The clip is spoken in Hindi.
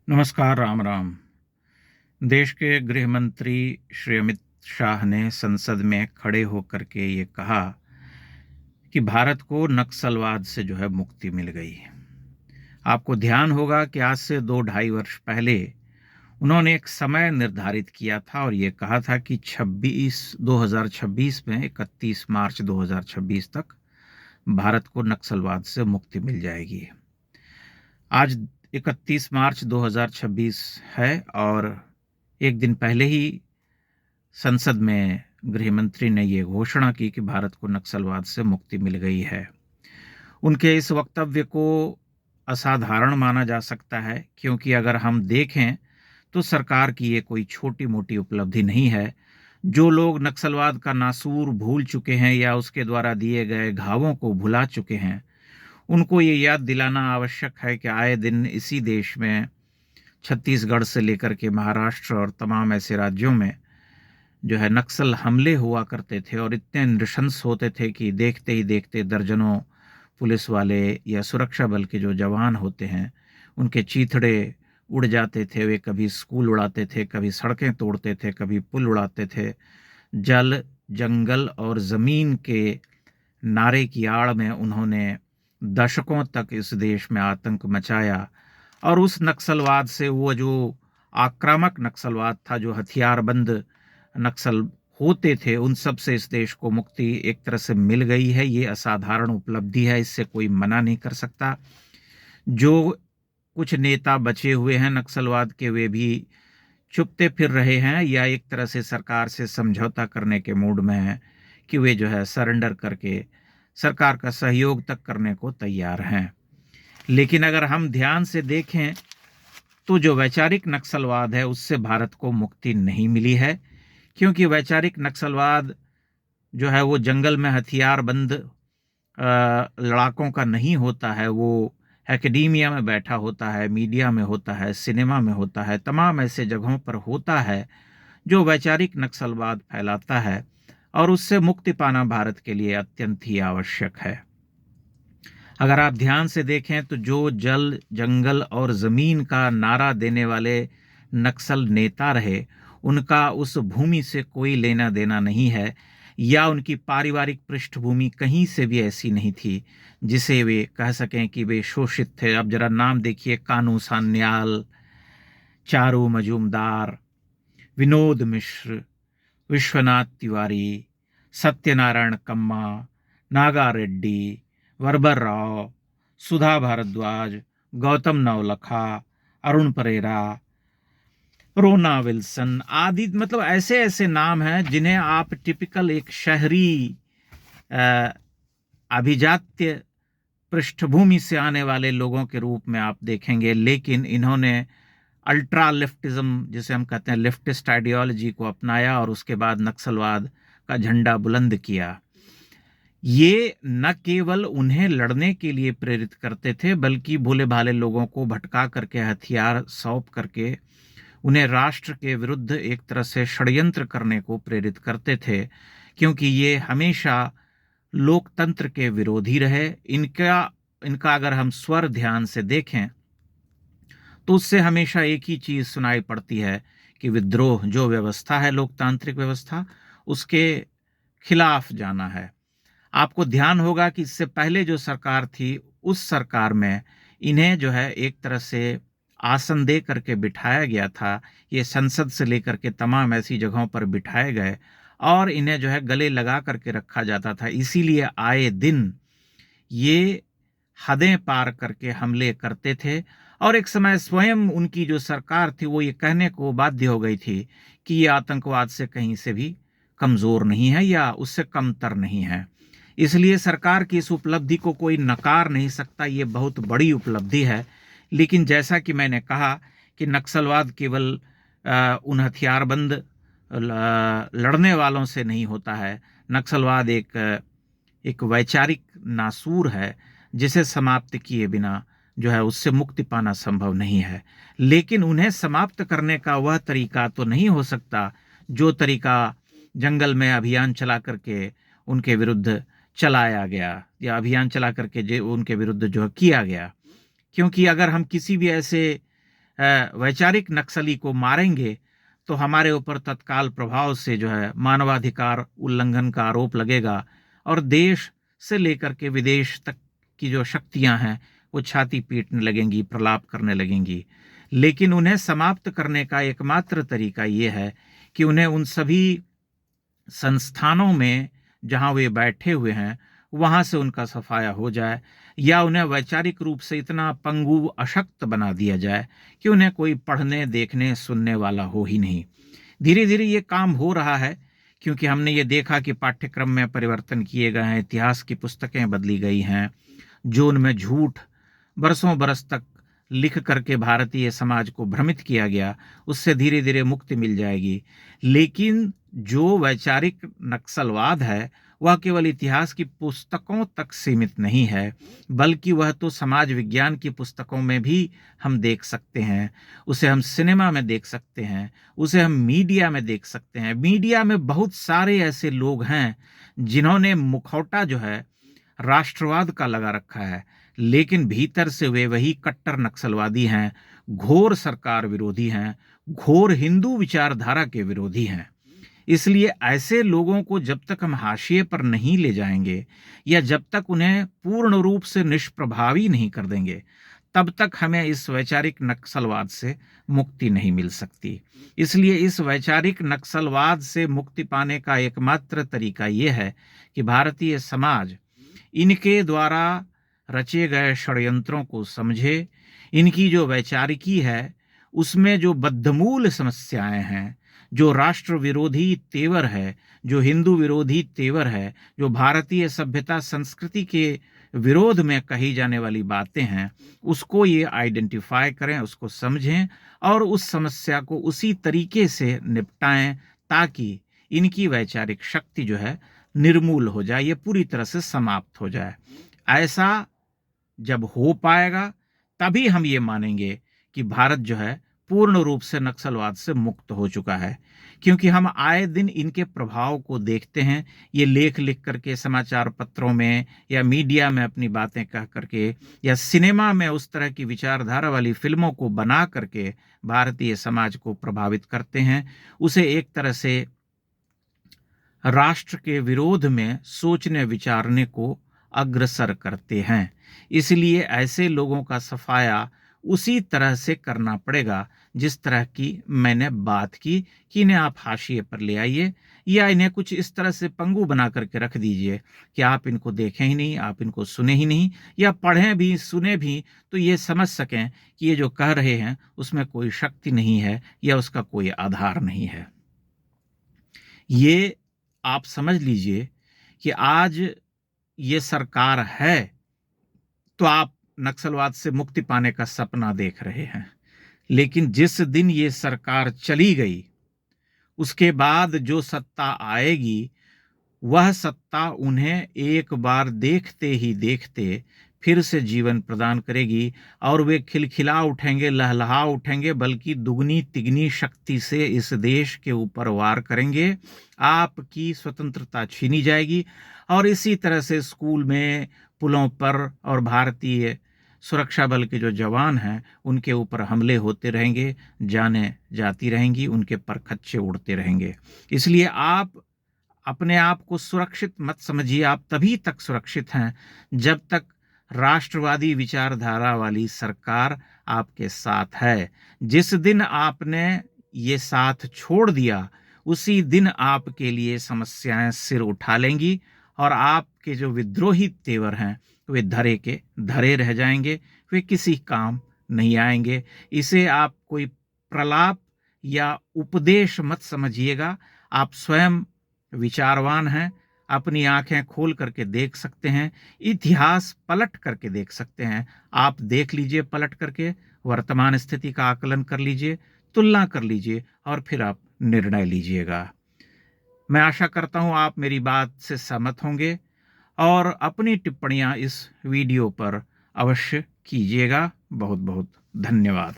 नमस्कार, राम राम। देश के गृह मंत्री श्री अमित शाह ने संसद में खड़े होकर के ये कहा कि भारत को नक्सलवाद से मुक्ति मिल गई। आपको ध्यान होगा कि आज से 2-2.5 वर्ष पहले उन्होंने एक समय निर्धारित किया था और ये कहा था कि 2026 में 31 मार्च 2026 तक भारत को नक्सलवाद से मुक्ति मिल जाएगी। आज 31 मार्च 2026 है और एक दिन पहले ही संसद में गृह मंत्री ने ये घोषणा की कि भारत को नक्सलवाद से मुक्ति मिल गई है। उनके इस वक्तव्य को असाधारण माना जा सकता है, क्योंकि अगर हम देखें तो सरकार की ये कोई छोटी मोटी उपलब्धि नहीं है। जो लोग नक्सलवाद का नासूर भूल चुके हैं या उसके द्वारा दिए गए घावों को भुला चुके हैं, उनको ये याद दिलाना आवश्यक है कि आए दिन इसी देश में छत्तीसगढ़ से लेकर के महाराष्ट्र और तमाम ऐसे राज्यों में नक्सल हमले हुआ करते थे और इतने नृशंस होते थे कि देखते ही देखते दर्जनों पुलिस वाले या सुरक्षा बल के जो जवान होते हैं उनके चीथड़े उड़ जाते थे। वे कभी स्कूल उड़ाते थे, कभी सड़कें तोड़ते थे, कभी पुल उड़ाते थे। जल, जंगल और ज़मीन के नारे की आड़ में उन्होंने दशकों तक इस देश में आतंक मचाया और उस नक्सलवाद से, वो जो आक्रामक नक्सलवाद था, जो हथियारबंद नक्सल होते थे, उन सब से इस देश को मुक्ति एक तरह से मिल गई है। ये असाधारण उपलब्धि है, इससे कोई मना नहीं कर सकता। जो कुछ नेता बचे हुए हैं नक्सलवाद के, वे भी चुपते फिर रहे हैं या एक तरह से सरकार से समझौता करने के मूड में हैं कि वे सरेंडर करके सरकार का सहयोग तक करने को तैयार हैं। लेकिन अगर हम ध्यान से देखें तो जो वैचारिक नक्सलवाद है उससे भारत को मुक्ति नहीं मिली है, क्योंकि वैचारिक नक्सलवाद वो जंगल में हथियारबंद लड़ाकों का नहीं होता है। वो एकेडेमिया में बैठा होता है, मीडिया में होता है, सिनेमा में होता है, तमाम ऐसे जगहों पर होता है जो वैचारिक नक्सलवाद फैलाता है और उससे मुक्ति पाना भारत के लिए अत्यंत ही आवश्यक है। अगर आप ध्यान से देखें तो जो जल, जंगल और ज़मीन का नारा देने वाले नक्सल नेता रहे, उनका उस भूमि से कोई लेना देना नहीं है या उनकी पारिवारिक पृष्ठभूमि कहीं से भी ऐसी नहीं थी जिसे वे कह सकें कि वे शोषित थे। अब जरा नाम देखिए, कानू सान्याल, चारू मजूमदार, विनोद मिश्र, विश्वनाथ तिवारी, सत्यनारायण कम्मा, नागा रेड्डी, वरबर राव, सुधा भारद्वाज, गौतम नवलखा, अरुण परेरा, रोना विल्सन आदि, मतलब ऐसे ऐसे नाम हैं जिन्हें आप टिपिकल एक शहरी अभिजात्य पृष्ठभूमि से आने वाले लोगों के रूप में आप देखेंगे। लेकिन इन्होंने अल्ट्रा लेफ्टिज्म, जिसे हम कहते हैं लेफ्टिस्ट आइडियोलॉजी, को अपनाया और उसके बाद नक्सलवाद का झंडा बुलंद किया। ये न केवल उन्हें लड़ने के लिए प्रेरित करते थे, बल्कि भोले भाले लोगों को भटका करके, हथियार सौंप करके उन्हें राष्ट्र के विरुद्ध एक तरह से षड्यंत्र करने को प्रेरित करते थे, क्योंकि ये हमेशा लोकतंत्र के विरोधी रहे। इनका अगर हम स्वर ध्यान से देखें तो उससे हमेशा एक ही चीज सुनाई पड़ती है कि विद्रोह, जो व्यवस्था है लोकतांत्रिक व्यवस्था, उसके खिलाफ जाना है। आपको ध्यान होगा कि इससे पहले जो सरकार थी, उस सरकार में इन्हें एक तरह से आसन दे करके बिठाया गया था। ये संसद से लेकर के तमाम ऐसी जगहों पर बिठाए गए और इन्हें गले लगा करके रखा जाता था। इसीलिए आए दिन ये हदें पार करके हमले करते थे और एक समय स्वयं उनकी जो सरकार थी वो ये कहने को बाध्य हो गई थी कि ये आतंकवाद से कहीं से भी कमजोर नहीं है या उससे कमतर नहीं है। इसलिए सरकार की इस उपलब्धि को कोई नकार नहीं सकता, ये बहुत बड़ी उपलब्धि है। लेकिन जैसा कि मैंने कहा कि नक्सलवाद केवल उन हथियारबंद लड़ने वालों से नहीं होता है। नक्सलवाद एक वैचारिक नासूर है जिसे समाप्त किए बिना उससे मुक्ति पाना संभव नहीं है। लेकिन उन्हें समाप्त करने का वह तरीका तो नहीं हो सकता जो तरीका जंगल में अभियान चला करके उनके विरुद्ध चलाया गया या अभियान चला करके उनके विरुद्ध किया गया। क्योंकि अगर हम किसी भी ऐसे वैचारिक नक्सली को मारेंगे तो हमारे ऊपर तत्काल प्रभाव से जो है मानवाधिकार उल्लंघन का आरोप लगेगा और देश से लेकर के विदेश तक की जो शक्तियां हैं वो छाती पीटने लगेंगी, प्रलाप करने लगेंगी। लेकिन उन्हें समाप्त करने का एकमात्र तरीका ये है कि उन्हें उन सभी संस्थानों में जहां वे बैठे हुए हैं वहां से उनका सफाया हो जाए, या उन्हें वैचारिक रूप से इतना पंगु अशक्त बना दिया जाए कि उन्हें कोई पढ़ने, देखने, सुनने वाला हो ही नहीं। धीरे धीरे ये काम हो रहा है, क्योंकि हमने ये देखा कि पाठ्यक्रम में परिवर्तन किए गए हैं, इतिहास की पुस्तकें बदली गई हैं, जो उनमें झूठ बरसों बरस तक लिख करके भारतीय समाज को भ्रमित किया गया, उससे धीरे धीरे मुक्ति मिल जाएगी। लेकिन जो वैचारिक नक्सलवाद है वह केवल इतिहास की पुस्तकों तक सीमित नहीं है, बल्कि वह तो समाज विज्ञान की पुस्तकों में भी हम देख सकते हैं, उसे हम सिनेमा में देख सकते हैं, उसे हम मीडिया में देख सकते हैं। मीडिया में बहुत सारे ऐसे लोग हैं जिन्होंने मुखौटा जो है राष्ट्रवाद का लगा रखा है, लेकिन भीतर से वे वही कट्टर नक्सलवादी हैं, घोर सरकार विरोधी हैं, घोर हिंदू विचारधारा के विरोधी हैं। इसलिए ऐसे लोगों को जब तक हम हाशिए पर नहीं ले जाएंगे या जब तक उन्हें पूर्ण रूप से निष्प्रभावी नहीं कर देंगे, तब तक हमें इस वैचारिक नक्सलवाद से मुक्ति नहीं मिल सकती। इसलिए इस वैचारिक नक्सलवाद से मुक्ति पाने का एकमात्र तरीका यह है कि भारतीय समाज इनके द्वारा रचे गए षड्यंत्रों को समझे, इनकी जो वैचारिकी है उसमें जो बद्धमूल समस्याएं हैं, जो राष्ट्र विरोधी तेवर है, जो हिंदू विरोधी तेवर है, जो भारतीय सभ्यता संस्कृति के विरोध में कही जाने वाली बातें हैं, उसको ये आइडेंटिफाई करें, उसको समझें और उस समस्या को उसी तरीके से निपटाएं ताकि इनकी वैचारिक शक्ति जो है निर्मूल हो जाए, ये पूरी तरह से समाप्त हो जाए। ऐसा जब हो पाएगा तभी हम ये मानेंगे कि भारत जो है पूर्ण रूप से नक्सलवाद से मुक्त हो चुका है, क्योंकि हम आए दिन इनके प्रभाव को देखते हैं। ये लेख लिख करके समाचार पत्रों में या मीडिया में अपनी बातें कह करके या सिनेमा में उस तरह की विचारधारा वाली फिल्मों को बना करके भारतीय समाज को प्रभावित करते हैं, उसे एक तरह से राष्ट्र के विरोध में सोचने विचारने को अग्रसर करते हैं। इसलिए ऐसे लोगों का सफाया उसी तरह से करना पड़ेगा जिस तरह की मैंने बात की कि इन्हें आप हाशिए पर ले आइए या इन्हें कुछ इस तरह से पंगु बना करके रख दीजिए कि आप इनको देखें ही नहीं, आप इनको सुने ही नहीं, या पढ़ें भी सुने भी तो ये समझ सकें कि ये जो कह रहे हैं उसमें कोई शक्ति नहीं है या उसका कोई आधार नहीं है। ये आप समझ लीजिए कि आज ये सरकार है तो आप नक्सलवाद से मुक्ति पाने का सपना देख रहे हैं, लेकिन जिस दिन ये सरकार चली गई उसके बाद जो सत्ता आएगी वह सत्ता उन्हें एक बार देखते ही देखते फिर से जीवन प्रदान करेगी और वे खिलखिला उठेंगे, लहलहा उठेंगे, बल्कि दुगनी तिगनी शक्ति से इस देश के ऊपर वार करेंगे। आपकी स्वतंत्रता छीनी जाएगी और इसी तरह से स्कूल में, पुलों पर और भारतीय सुरक्षा बल के जो जवान हैं उनके ऊपर हमले होते रहेंगे, जानें जाती रहेंगी, उनके परखच्चे उड़ते रहेंगे। इसलिए आप अपने आप को सुरक्षित मत समझिए। आप तभी तक सुरक्षित हैं जब तक राष्ट्रवादी विचारधारा वाली सरकार आपके साथ है। जिस दिन आपने ये साथ छोड़ दिया उसी दिन आपके लिए समस्याएं सिर उठा लेंगी और आपके जो विद्रोही तेवर हैं वे धरे के धरे रह जाएंगे, वे किसी काम नहीं आएंगे। इसे आप कोई प्रलाप या उपदेश मत समझिएगा। आप स्वयं विचारवान हैं, अपनी आंखें खोल करके देख सकते हैं, इतिहास पलट करके देख सकते हैं। आप देख लीजिए, पलट करके वर्तमान स्थिति का आकलन कर लीजिए, तुलना कर लीजिए और फिर आप निर्णय लीजिएगा। मैं आशा करता हूं आप मेरी बात से सहमत होंगे और अपनी टिप्पणियां इस वीडियो पर अवश्य कीजिएगा। बहुत बहुत धन्यवाद।